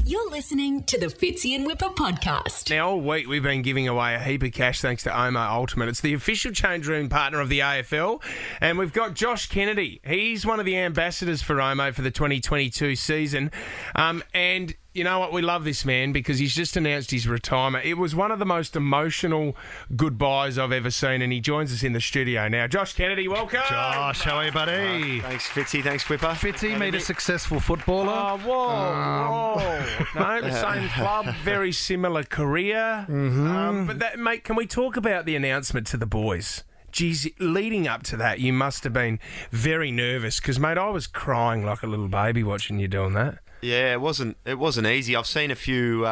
You're listening to the Fitzy and Wippa podcast. Now, all week we've been giving away a heap of cash thanks to Omo Ultimate. It's the official change room partner of the AFL. And we've got Josh Kennedy. He's one of the ambassadors for Omo for the 2022 season. And you know what? We love this man because he's just announced his retirement. It was one of the most emotional goodbyes I've ever seen, and he joins us in the studio now. Josh Kennedy, welcome. Josh, how are you, buddy? Thanks, Fitzy. Thanks, Wippa. Fitzy made a successful footballer. Oh, whoa. No, the same club, very similar career. But that, mate, can we talk about the announcement to the boys? Geez, leading up to that, you must have been very nervous because, mate, I was crying like a little baby watching you doing that. Yeah, it wasn't easy. I've seen a few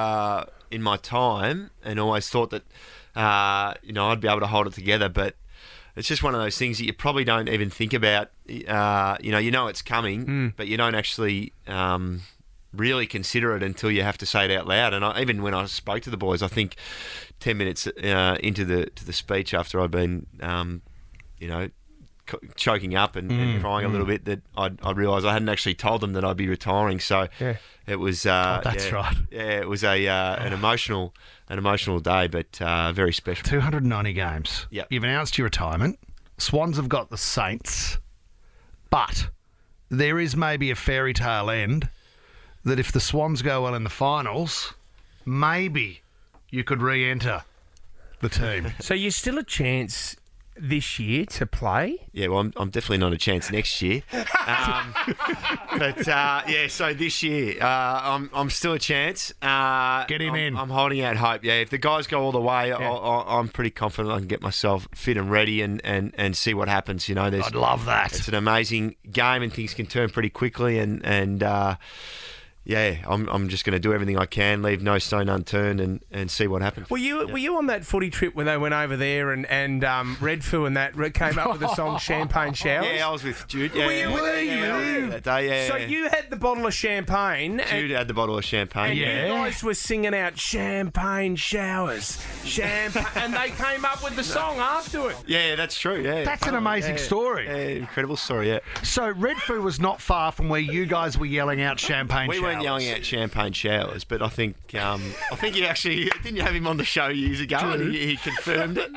in my time and always thought that I'd be able to hold it together, but it's just one of those things that you probably don't even think about. You know it's coming, but you don't actually really consider it until you have to say it out loud. And even when I spoke to the boys, I think 10 minutes into the speech after I'd been, choking up and crying a little bit, that I realised I hadn't actually told them that I'd be retiring. So it was. That's right. Yeah, it was an emotional day, but very special. 290 games. Yep. You've announced your retirement. Swans have got the Saints, but there is maybe a fairy tale end that if the Swans go well in the finals, maybe you could re-enter the team. So you're still a chance this year to play? Yeah, well, I'm definitely not a chance next year. So this year, I'm still a chance. Get him in. I'm holding out hope. Yeah, if the guys go all the way, I'm pretty confident I can get myself fit and ready and see what happens. You know, I'd love that. It's an amazing game and things can turn pretty quickly I'm just going to do everything I can, leave no stone unturned and see what happens. Were you on that footy trip where they went over there and Redfoo and that came up with the song Champagne Showers? Yeah, I was with Jude. Were you? That day, So you had the bottle of champagne. Jude had the bottle of champagne. And you guys were singing out Champagne Showers. And they came up with the song afterward. Yeah, that's true, yeah. That's an amazing story. Yeah, incredible story, yeah. So Redfoo was not far from where you guys were yelling out Champagne Showers. We weren't yelling out Champagne Showers, but I think you actually didn't you have him on the show years ago and he confirmed it.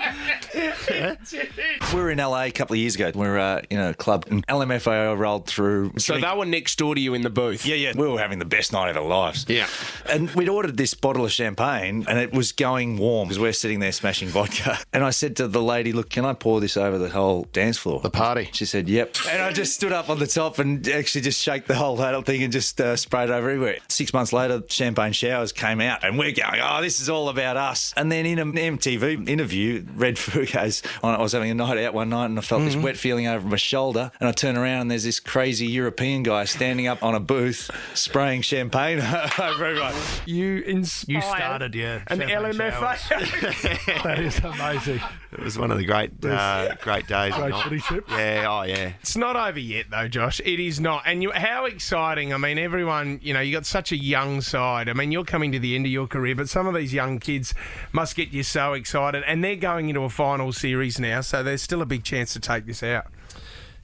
We were in LA a couple of years ago. We were in a club and LMFAO rolled through. So they were next door to you in the booth? Yeah. We were having the best night of our lives. Yeah. And we'd ordered this bottle of champagne and it was going warm because we're sitting there smashing vodka. And I said to the lady, look, can I pour this over the whole dance floor? The party. She said, yep. And I just stood up on the top and actually just shake the whole thing and just sprayed it over everywhere. 6 months later, Champagne Showers came out and we're going, oh, this is all about us. And then in an MTV interview, Redfoo goes, I was having a night out one night and I felt this wet feeling over my shoulder and I turn around and there's this crazy European guy standing up on a booth spraying champagne over everyone. You inspired. You started, yeah. An LMFA. That is amazing. It was one of the great days. Great footy trip. Yeah, yeah. It's not over yet, though, Josh. It is not. And how exciting. I mean, everyone, you got such a young side. I mean, you're coming to the end of your career, but some of these young kids must get you so excited. And they're going into a final series now, so there's still a big chance to take this out.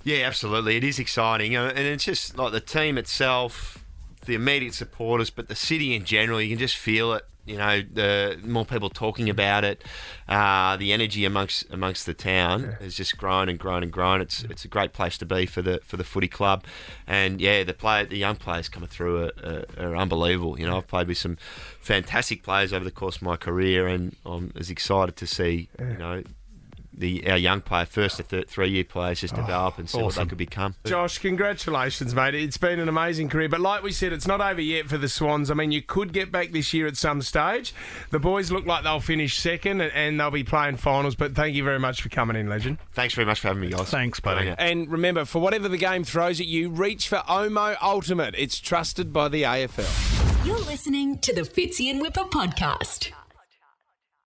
Yeah, absolutely. It is exciting. And it's just like the team itself, the immediate supporters, but the city in general, you can just feel it. The more people talking about it, the energy amongst the town has just grown and grown and grown. It's a great place to be for the footy club, and the young players coming through are unbelievable. I've played with some fantastic players over the course of my career, and I'm as excited to see our young player, first to 3-year players, just develop and see what they could become. Josh, congratulations, mate. It's been an amazing career. But like we said, it's not over yet for the Swans. I mean, you could get back this year at some stage. The boys look like they'll finish second and they'll be playing finals. But thank you very much for coming in, legend. Thanks very much for having me, guys. Thanks, buddy. And remember, for whatever the game throws at you, reach for Omo Ultimate. It's trusted by the AFL. You're listening to the Fitzy and Wippa podcast.